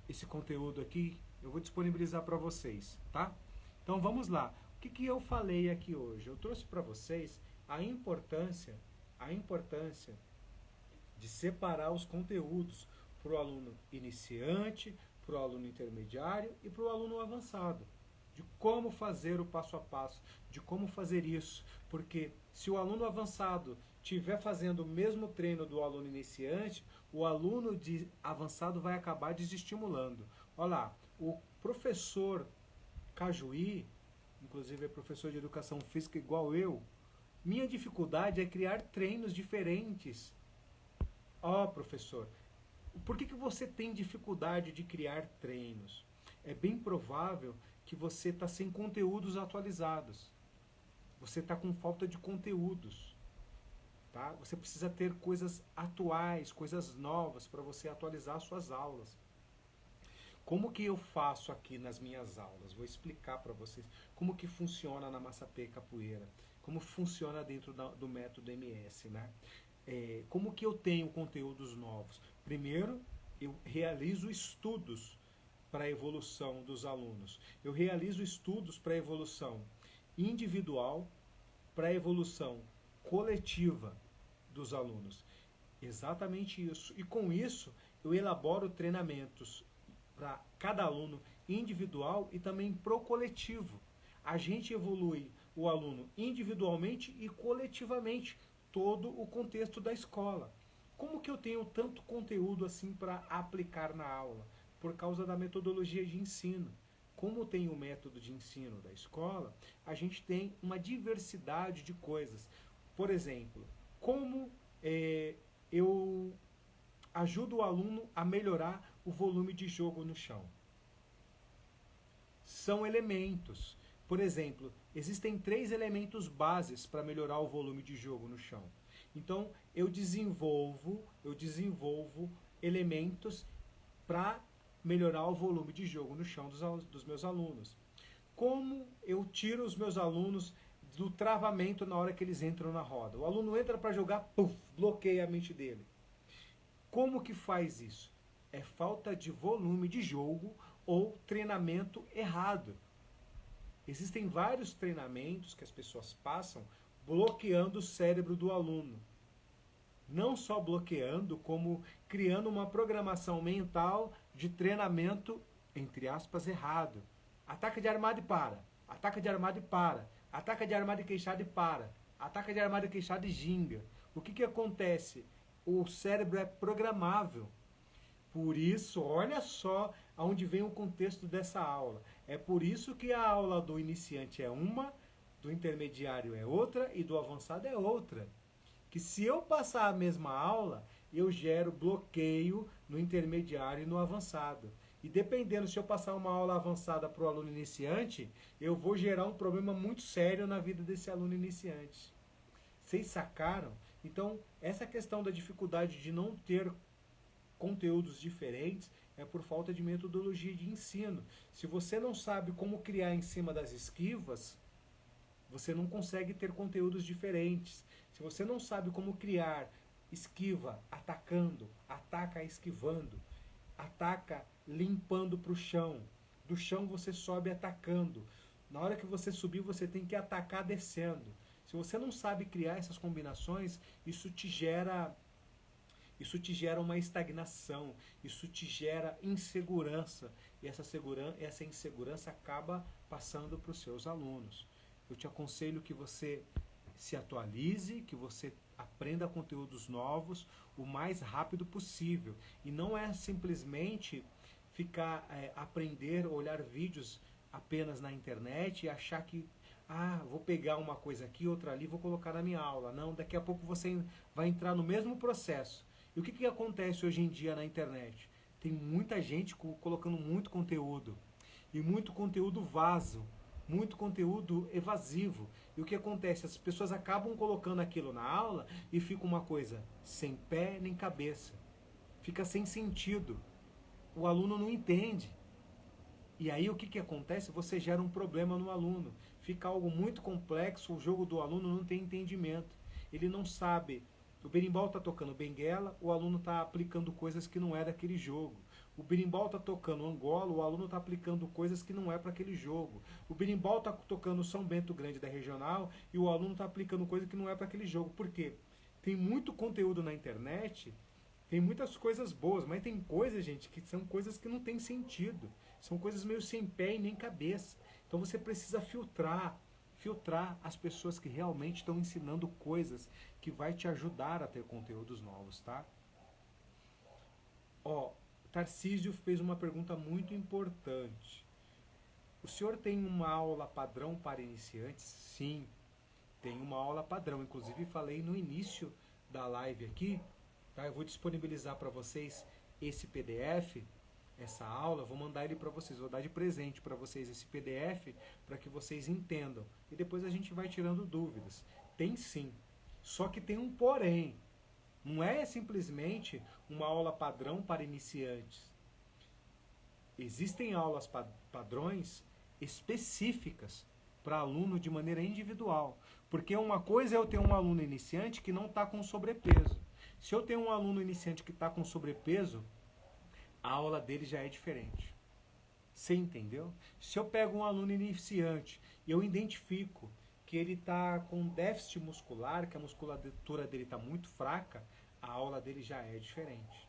Esse conteúdo aqui, eu vou disponibilizar para vocês, tá? Então vamos lá. O que eu falei aqui hoje? Eu trouxe para vocês a importância de separar os conteúdos para o aluno iniciante, para o aluno intermediário e para o aluno avançado. De como fazer o passo a passo, de como fazer isso. Porque se o aluno avançado estiver fazendo o mesmo treino do aluno iniciante, o aluno avançado vai acabar desestimulando. Olha lá, o professor Cajuí, inclusive é professor de educação física igual eu, minha dificuldade é criar treinos diferentes. Ó, professor, por que você tem dificuldade de criar treinos? É bem provável que você está sem conteúdos atualizados. Você está com falta de conteúdos. Tá? Você precisa ter coisas atuais, coisas novas para você atualizar suas aulas. Como que eu faço aqui nas minhas aulas? Vou explicar para vocês como que funciona na Massapê Capoeira, como funciona dentro do método MS, né? Como que eu tenho conteúdos novos? Primeiro, eu realizo estudos para a evolução dos alunos. Eu realizo estudos para a evolução individual, para a evolução coletiva dos alunos. Exatamente isso. E com isso, eu elaboro treinamentos para cada aluno individual e também pro coletivo. A gente evolui o aluno individualmente e coletivamente, todo o contexto da escola. Como que eu tenho tanto conteúdo assim para aplicar na aula? Por causa da metodologia de ensino. Como tem o método de ensino da escola, a gente tem uma diversidade de coisas. Por exemplo, como eu ajudo o aluno a melhorar o volume de jogo no chão. São elementos. Por exemplo, existem 3 elementos bases para melhorar o volume de jogo no chão. Então, eu desenvolvo elementos para melhorar o volume de jogo no chão dos meus alunos. Como eu tiro os meus alunos do travamento na hora que eles entram na roda? O aluno entra para jogar, puff, bloqueia a mente dele. Como que faz isso? É falta de volume de jogo ou treinamento errado. Existem vários treinamentos que as pessoas passam bloqueando o cérebro do aluno. Não só bloqueando, como criando uma programação mental de treinamento, entre aspas, errado. Ataca de armado e para. Ataca de armado e para. Ataca de armado e queixado e para. Ataca de armado e queixado e ginga. O que acontece? O cérebro é programável. Por isso, olha só aonde vem o contexto dessa aula. É por isso que a aula do iniciante é uma, do intermediário é outra e do avançado é outra. Que se eu passar a mesma aula, eu gero bloqueio no intermediário e no avançado. E dependendo se eu passar uma aula avançada para o aluno iniciante, eu vou gerar um problema muito sério na vida desse aluno iniciante. Vocês sacaram? Então, essa questão da dificuldade de não ter conteúdos diferentes é por falta de metodologia de ensino. Se você não sabe como criar em cima das esquivas, você não consegue ter conteúdos diferentes. Se você não sabe como criar esquiva atacando, ataca esquivando, ataca limpando para o chão, do chão você sobe atacando, na hora que você subir você tem que atacar descendo. Se você não sabe criar essas combinações, isso te gera uma estagnação, isso te gera insegurança, e essa insegurança acaba passando para os seus alunos. Eu te aconselho que você se atualize, que você aprenda conteúdos novos o mais rápido possível. E não é simplesmente aprender, olhar vídeos apenas na internet e achar que vou pegar uma coisa aqui, outra ali, vou colocar na minha aula. Não, daqui a pouco você vai entrar no mesmo processo. E o que acontece hoje em dia na internet? Tem muita gente colocando muito conteúdo. E muito conteúdo vaso. Muito conteúdo evasivo. E o que acontece? As pessoas acabam colocando aquilo na aula e fica uma coisa sem pé nem cabeça. Fica sem sentido. O aluno não entende. E aí o que acontece? Você gera um problema no aluno. Fica algo muito complexo, o jogo do aluno não tem entendimento. Ele não sabe. O berimbau está tocando benguela, o aluno está aplicando coisas que não é daquele jogo. O berimbau está tocando Angola, o aluno está aplicando coisas que não é para aquele jogo. O berimbau está tocando São Bento Grande da Regional e o aluno está aplicando coisa que não é para aquele jogo. Por quê? Tem muito conteúdo na internet, tem muitas coisas boas, mas tem coisas, gente, que são coisas que não tem sentido. São coisas meio sem pé e nem cabeça. Então você precisa filtrar as pessoas que realmente estão ensinando coisas que vai te ajudar a ter conteúdos novos, tá? Tarcísio fez uma pergunta muito importante. O senhor tem uma aula padrão para iniciantes? Sim, tem uma aula padrão. Inclusive falei no início da live aqui, tá? Eu vou disponibilizar para vocês esse PDF, essa aula, vou mandar ele para vocês, vou dar de presente para vocês esse PDF para que vocês entendam. E depois a gente vai tirando dúvidas. Tem sim, só que tem um porém. Não é simplesmente uma aula padrão para iniciantes. existem aulas padrões específicas para aluno de maneira individual. Porque uma coisa é eu ter um aluno iniciante que não está com sobrepeso. Se eu tenho um aluno iniciante que está com sobrepeso, a aula dele já é diferente. Você entendeu? Se eu pego um aluno iniciante e eu identifico que ele está com déficit muscular, que a musculatura dele está muito fraca, a aula dele já é diferente.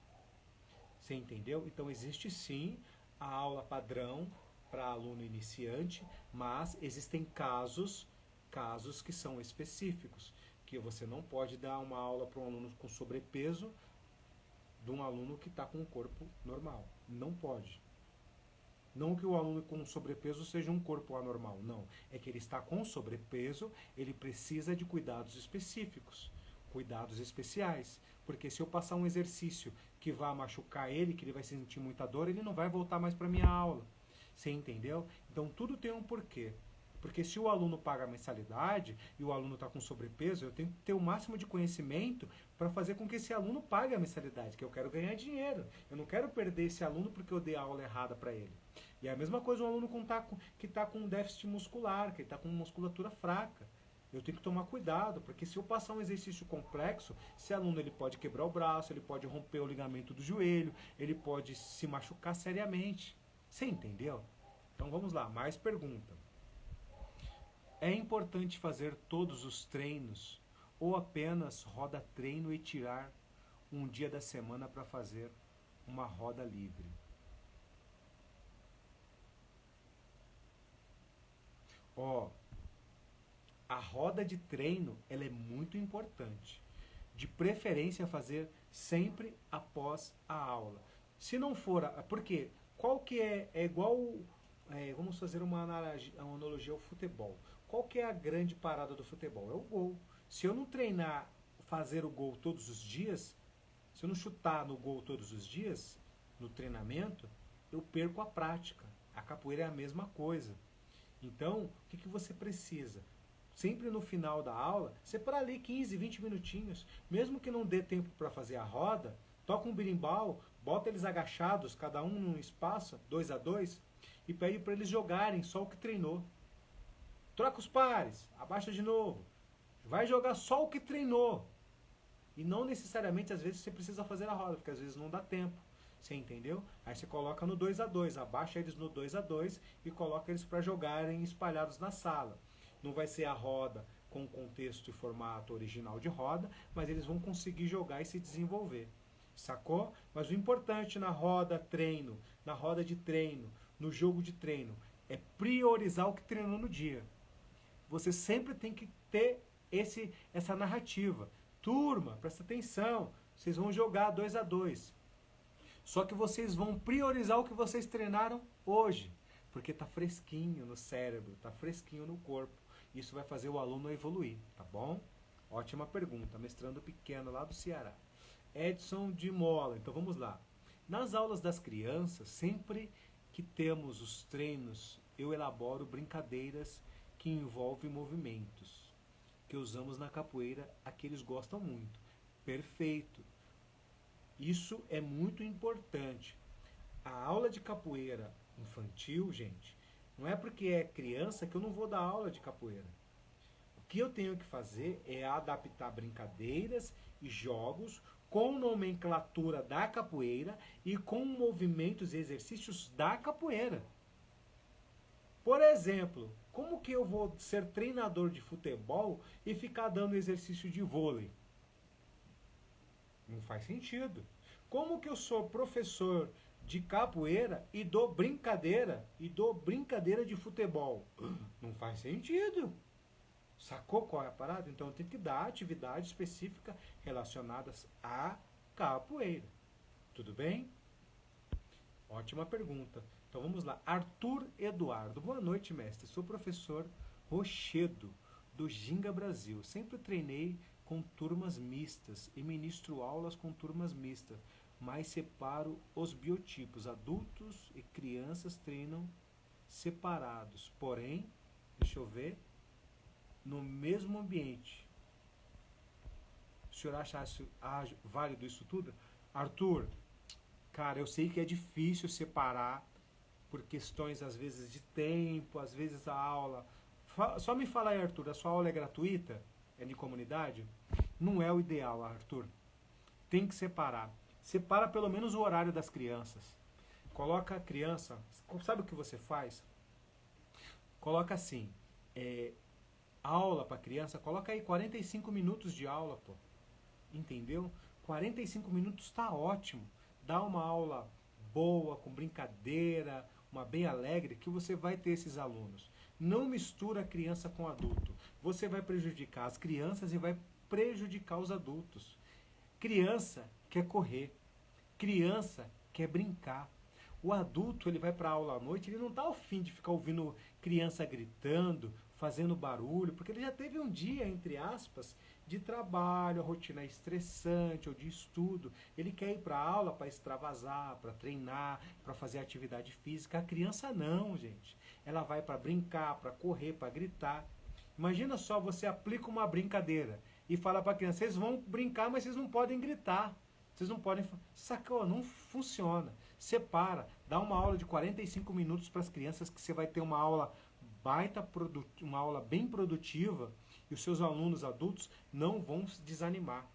Você entendeu? Então existe sim a aula padrão para aluno iniciante, mas existem casos que são específicos, que você não pode dar uma aula para um aluno com sobrepeso de um aluno que está com um corpo normal. Não pode. Não que o aluno com sobrepeso seja um corpo anormal, não. É que ele está com sobrepeso, ele precisa de cuidados específicos, cuidados especiais. Porque se eu passar um exercício que vai machucar ele, que ele vai sentir muita dor, ele não vai voltar mais para a minha aula. Você entendeu? Então tudo tem um porquê. Porque se o aluno paga a mensalidade e o aluno está com sobrepeso, eu tenho que ter o máximo de conhecimento para fazer com que esse aluno pague a mensalidade, que eu quero ganhar dinheiro. Eu não quero perder esse aluno porque eu dei a aula errada para ele. E é a mesma coisa o aluno que está com déficit muscular, que está com musculatura fraca. Eu tenho que tomar cuidado, porque se eu passar um exercício complexo, esse aluno ele pode quebrar o braço, ele pode romper o ligamento do joelho, ele pode se machucar seriamente. Você entendeu? Então vamos lá, mais pergunta. É importante fazer todos os treinos ou apenas roda treino e tirar um dia da semana para fazer uma roda livre? Ó, a roda de treino ela é muito importante. De preferência fazer sempre após a aula. Se não for, porque qual que é igual, vamos fazer uma analogia ao futebol. Qual que é a grande parada do futebol? É o gol. Se eu não treinar fazer o gol todos os dias, se eu não chutar no gol todos os dias, no treinamento, eu perco a prática. A capoeira é a mesma coisa. Então, o que você precisa? Sempre no final da aula, separar ali 15, 20 minutinhos. Mesmo que não dê tempo para fazer a roda, toca um berimbau, bota eles agachados, cada um num espaço, 2 a 2, e pede para eles jogarem só o que treinou. Troca os pares, abaixa de novo. Vai jogar só o que treinou. E não necessariamente, às vezes, você precisa fazer a roda, porque às vezes não dá tempo. Você entendeu? Aí você coloca no 2 a 2, abaixa eles no 2 a 2 e coloca eles para jogarem espalhados na sala. Não vai ser a roda com o contexto e formato original de roda, mas eles vão conseguir jogar e se desenvolver. Sacou? Mas o importante na roda treino, na roda de treino, no jogo de treino, é priorizar o que treinou no dia. Você sempre tem que ter essa narrativa. Turma, presta atenção, vocês vão jogar 2 a 2. Só que vocês vão priorizar o que vocês treinaram hoje, porque está fresquinho no cérebro, está fresquinho no corpo. Isso vai fazer o aluno evoluir, tá bom? Ótima pergunta, mestrando pequeno lá do Ceará. Edson de Mola, então vamos lá. Nas aulas das crianças, sempre que temos os treinos, eu elaboro brincadeiras que envolvem movimentos, que usamos na capoeira, a que eles gostam muito. Perfeito. Isso é muito importante. A aula de capoeira infantil, gente, não é porque é criança que eu não vou dar aula de capoeira. O que eu tenho que fazer é adaptar brincadeiras e jogos com nomenclatura da capoeira e com movimentos e exercícios da capoeira. Por exemplo, como que eu vou ser treinador de futebol e ficar dando exercício de vôlei? Não faz sentido. Como que eu sou professor de capoeira e dou brincadeira de futebol? Não faz sentido. Sacou qual é a parada? Então eu tenho que dar atividade específica relacionadas à capoeira. Tudo bem? Ótima pergunta. Então vamos lá. Arthur Eduardo. Boa noite, mestre. Sou professor Rochedo, do Ginga Brasil. Sempre treinei com turmas mistas e ministro aulas com turmas mistas, mas separo os biotipos. Adultos e crianças treinam separados, porém, deixa eu ver, no mesmo ambiente. O senhor acha válido isso tudo? Arthur, cara, eu sei que é difícil separar por questões às vezes de tempo, às vezes a aula... Só me fala aí, Arthur, a sua aula é gratuita? É de comunidade? Não é o ideal, Arthur. Tem que separar. Separa pelo menos o horário das crianças. Coloca a criança... Sabe o que você faz? Coloca assim, aula para criança, coloca aí 45 minutos de aula, pô. Entendeu? 45 minutos tá ótimo. Dá uma aula boa, com brincadeira, uma bem alegre, que você vai ter esses alunos. Não mistura a criança com adulto. Você vai prejudicar as crianças e vai prejudicar os adultos. Criança quer correr. Criança quer brincar. O adulto, ele vai para a aula à noite, ele não está ao fim de ficar ouvindo criança gritando, fazendo barulho, porque ele já teve um dia, entre aspas, de trabalho, a rotina é estressante, ou de estudo. Ele quer ir para a aula para extravasar, para treinar, para fazer atividade física. A criança não, gente. Ela vai para brincar, para correr, para gritar. Imagina só, você aplica uma brincadeira e fala para a criança, vocês vão brincar, mas vocês não podem gritar. Vocês não podem... Sacou? Não funciona. Separa. Dá uma aula de 45 minutos para as crianças, que você vai ter uma aula uma aula bem produtiva, e os seus alunos adultos não vão se desanimar.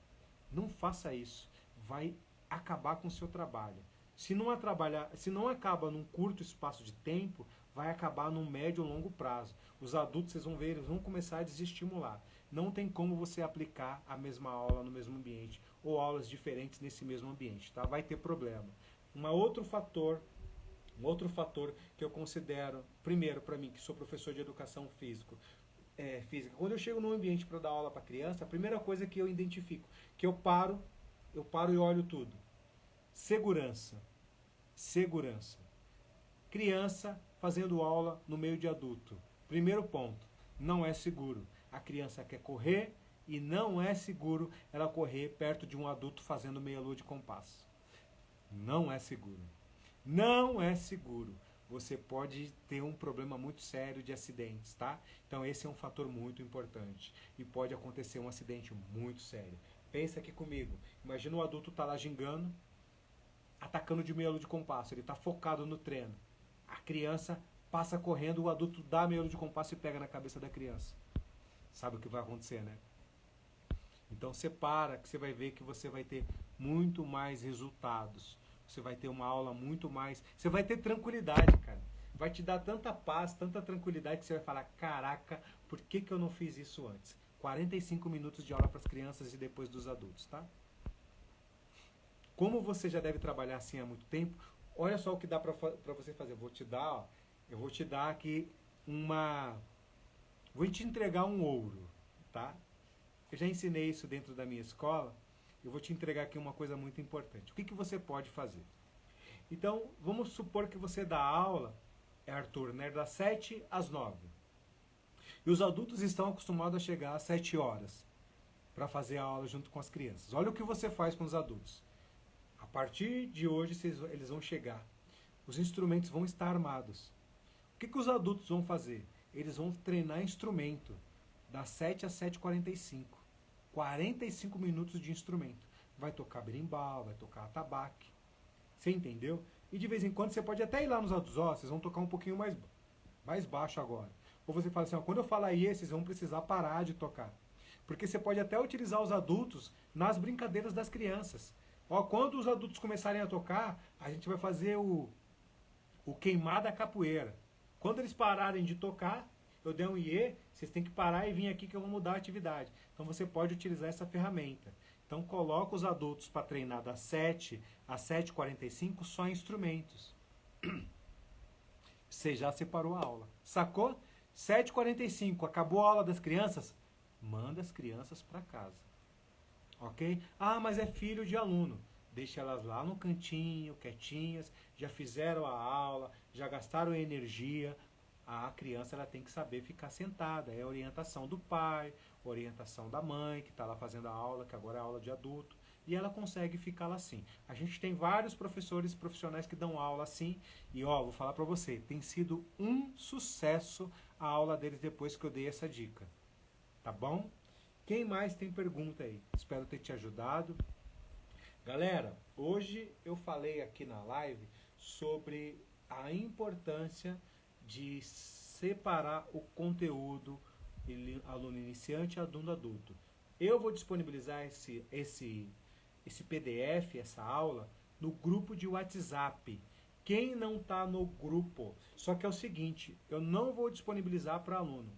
Não faça isso. Vai acabar com o seu trabalho. Se não acaba num curto espaço de tempo, vai acabar num médio ou longo prazo. Os adultos, vocês vão ver, eles vão começar a desestimular. Não tem como você aplicar a mesma aula no mesmo ambiente, ou aulas diferentes nesse mesmo ambiente, tá? Vai ter problema. Um outro fator que eu considero, primeiro para mim, que sou professor de educação física, quando eu chego num ambiente para dar aula para criança, a primeira coisa que eu identifico, que eu paro e olho tudo. Segurança. Segurança. Criança fazendo aula no meio de adulto. Primeiro ponto, não é seguro. A criança quer correr e não é seguro ela correr perto de um adulto fazendo meia-lua de compasso. Não é seguro. Não é seguro. Você pode ter um problema muito sério de acidentes, tá? Então esse é um fator muito importante. E pode acontecer um acidente muito sério. Pensa aqui comigo. Imagina o adulto tá lá gingando, atacando de meia-lua de compasso. Ele está focado no treino. A criança passa correndo, o adulto dá meia-lua de compasso e pega na cabeça da criança. Sabe o que vai acontecer, né? Então separa, que você vai ver que você vai ter muito mais resultados. Você vai ter uma aula muito mais... Você vai ter tranquilidade, cara. Vai te dar tanta paz, tanta tranquilidade, que você vai falar, caraca, por que eu não fiz isso antes? 45 minutos de aula para as crianças e depois dos adultos, tá? Como você já deve trabalhar assim há muito tempo, olha só o que dá para você fazer. Eu vou te dar aqui uma... Vou te entregar um ouro, tá? Eu já ensinei isso dentro da minha escola. Eu vou te entregar aqui uma coisa muito importante. O que você pode fazer? Então, vamos supor que você dá aula, Arthur, né, das 7 às 9. E os adultos estão acostumados a chegar às 7 horas para fazer a aula junto com as crianças. Olha o que você faz com os adultos. A partir de hoje, eles vão chegar. Os instrumentos vão estar armados. O que os adultos vão fazer? Eles vão treinar instrumento das 7 às 7h45. 45 minutos de instrumento. Vai tocar berimbau, vai tocar atabaque. Você entendeu? E de vez em quando você pode até ir lá nos adultos, vocês vão tocar um pouquinho mais baixo agora. Ou você fala assim, quando eu falar isso, vocês vão precisar parar de tocar. Porque você pode até utilizar os adultos nas brincadeiras das crianças. Quando os adultos começarem a tocar, a gente vai fazer o queimar da capoeira. Quando eles pararem de tocar, eu dei um iê, vocês têm que parar e vir aqui que eu vou mudar a atividade. Então você pode utilizar essa ferramenta. Então coloca os adultos para treinar das 7 às 7h45 só instrumentos. Você já separou a aula. Sacou? 7h45, acabou a aula das crianças? Manda as crianças para casa. Ok? Mas é filho de aluno. Deixa elas lá no cantinho, quietinhas, já fizeram a aula, já gastaram energia. A criança ela tem que saber ficar sentada. É a orientação do pai, orientação da mãe, que está lá fazendo a aula, que agora é aula de adulto. E ela consegue ficar lá assim. A gente tem vários professores profissionais que dão aula assim. E vou falar para você, tem sido um sucesso a aula deles depois que eu dei essa dica. Tá bom? Quem mais tem pergunta aí? Espero ter te ajudado. Galera, hoje eu falei aqui na live sobre a importância de separar o conteúdo aluno iniciante e aluno adulto. Eu vou disponibilizar esse PDF, essa aula, no grupo de WhatsApp. Quem não está no grupo, só que é o seguinte, eu não vou disponibilizar para aluno.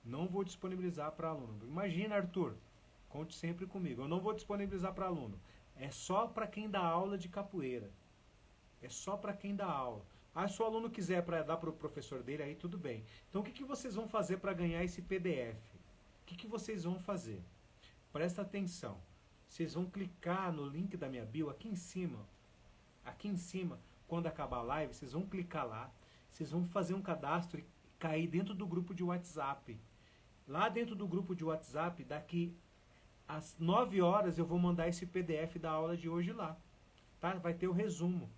Não vou disponibilizar para aluno. Imagina, Arthur, conte sempre comigo. Eu não vou disponibilizar para aluno. É só para quem dá aula de capoeira. É só para quem dá aula. Ah, se o aluno quiser para dar para o professor dele, aí tudo bem. Então, o que vocês vão fazer para ganhar esse PDF? O que vocês vão fazer? Presta atenção. Vocês vão clicar no link da minha bio aqui em cima. Aqui em cima, quando acabar a live, vocês vão clicar lá. Vocês vão fazer um cadastro e cair dentro do grupo de WhatsApp. Lá dentro do grupo de WhatsApp, daqui às 9 horas, eu vou mandar esse PDF da aula de hoje lá. Tá? Vai ter o resumo.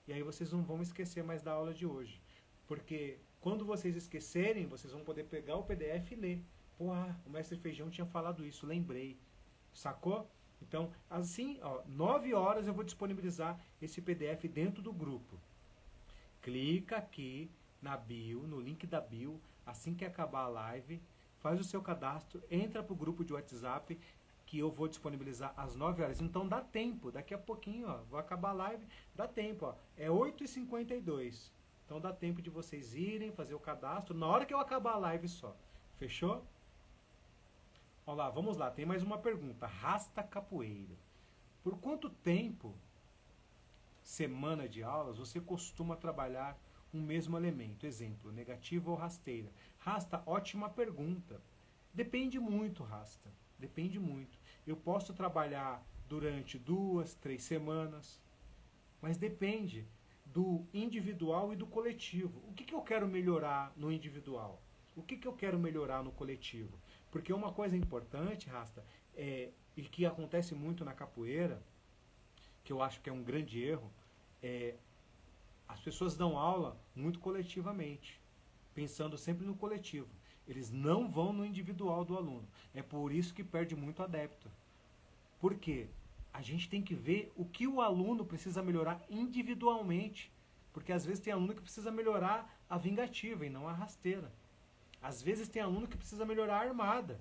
E aí vocês não vão esquecer mais da aula de hoje. Porque quando vocês esquecerem, vocês vão poder pegar o PDF e ler. Pô, o mestre Feijão tinha falado isso, lembrei. Sacou? Então, assim, 9 horas eu vou disponibilizar esse PDF dentro do grupo. Clica aqui na bio, no link da bio, assim que acabar a live, faz o seu cadastro, entra para o grupo de WhatsApp, que eu vou disponibilizar às 9 horas. Então dá tempo, daqui a pouquinho, vou acabar a live, dá tempo, é 8h52. Então dá tempo de vocês irem, fazer o cadastro, na hora que eu acabar a live só. Fechou? Olha lá, vamos lá, tem mais uma pergunta. Rasta capoeira. Por quanto tempo, semana de aulas, você costuma trabalhar um mesmo elemento? Exemplo, negativa ou rasteira? Rasta, ótima pergunta. Depende muito, Rasta. Depende muito. Eu posso trabalhar durante 2, 3 semanas, mas depende do individual e do coletivo. O que eu quero melhorar no individual? O que eu quero melhorar no coletivo? Porque uma coisa importante, Rasta, e que acontece muito na capoeira, que eu acho que é um grande erro, as pessoas dão aula muito coletivamente, pensando sempre no coletivo. Eles não vão no individual do aluno. É por isso que perde muito adepto. Por quê? A gente tem que ver o que o aluno precisa melhorar individualmente. Porque às vezes tem aluno que precisa melhorar a vingativa e não a rasteira. Às vezes tem aluno que precisa melhorar a armada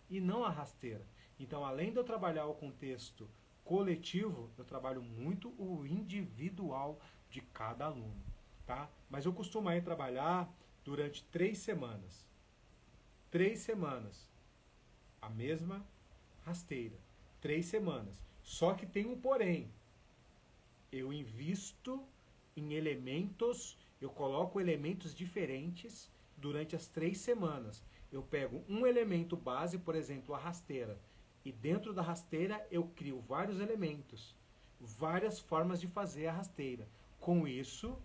e não a rasteira. Então, além de eu trabalhar o contexto coletivo, eu trabalho muito o individual de cada aluno. Tá? Mas eu costumo aí trabalhar durante 3 semanas. 3 semanas. A mesma rasteira. 3 semanas. Só que tem um porém. Eu invisto em elementos, eu coloco elementos diferentes durante as 3 semanas. Eu pego um elemento base, por exemplo, a rasteira. E dentro da rasteira eu crio vários elementos. Várias formas de fazer a rasteira. Com isso,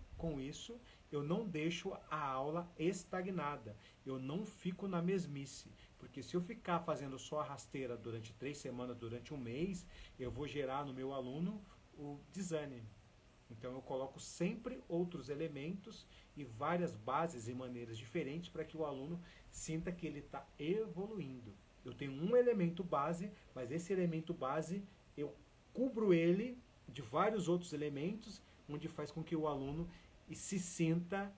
eu não deixo a aula estagnada. Eu não fico na mesmice. Porque se eu ficar fazendo só a rasteira durante 3 semanas, durante um mês, eu vou gerar no meu aluno o desânimo. Então eu coloco sempre outros elementos e várias bases e maneiras diferentes para que o aluno sinta que ele está evoluindo. Eu tenho um elemento base, mas esse elemento base eu cubro ele de vários outros elementos, onde faz com que o aluno se sinta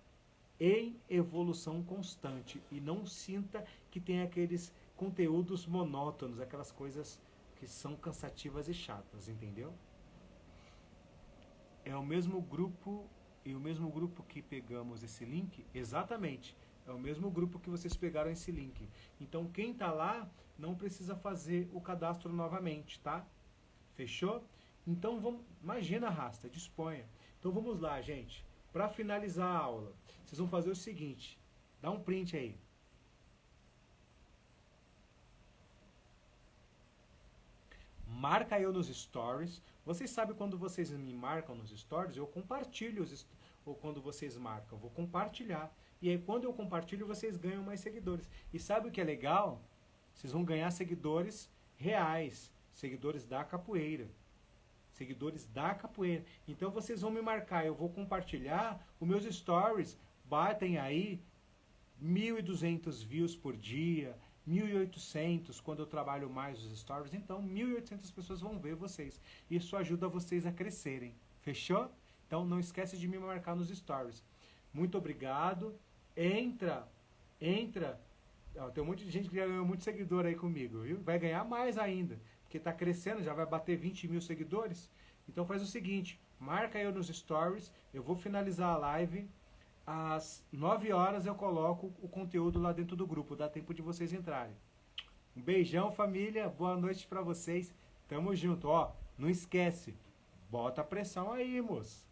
em evolução constante e não sinta que tem aqueles conteúdos monótonos, aquelas coisas que são cansativas e chatas, entendeu? É o mesmo grupo, e o mesmo grupo que pegamos esse link, exatamente, é o mesmo grupo que vocês pegaram esse link. Então quem está lá não precisa fazer o cadastro novamente, tá? Fechou? Então vamos, imagina, Rasta, disponha. Então vamos lá, gente. Para finalizar a aula, vocês vão fazer o seguinte, dá um print aí. Marca eu nos stories. Vocês sabem quando vocês me marcam nos stories, eu compartilho ou quando vocês marcam, eu vou compartilhar. E aí quando eu compartilho, vocês ganham mais seguidores. E sabe o que é legal? Vocês vão ganhar seguidores reais, seguidores da capoeira. Seguidores da capoeira. Então vocês vão me marcar, eu vou compartilhar, os meus stories batem aí 1.200 views por dia, 1.800 quando eu trabalho mais os stories, então 1.800 pessoas vão ver vocês. Isso ajuda vocês a crescerem. Fechou? Então não esquece de me marcar nos stories. Muito obrigado. Entra. Ó, tem um monte de gente que já ganhou muito seguidor aí comigo, viu? Vai ganhar mais ainda, porque está crescendo, já vai bater 20 mil seguidores. Então faz o seguinte, marca eu nos stories, eu vou finalizar a live, às 9 horas eu coloco o conteúdo lá dentro do grupo, dá tempo de vocês entrarem. Um beijão, família, boa noite para vocês, tamo junto. Ó, não esquece, bota a pressão aí, moço.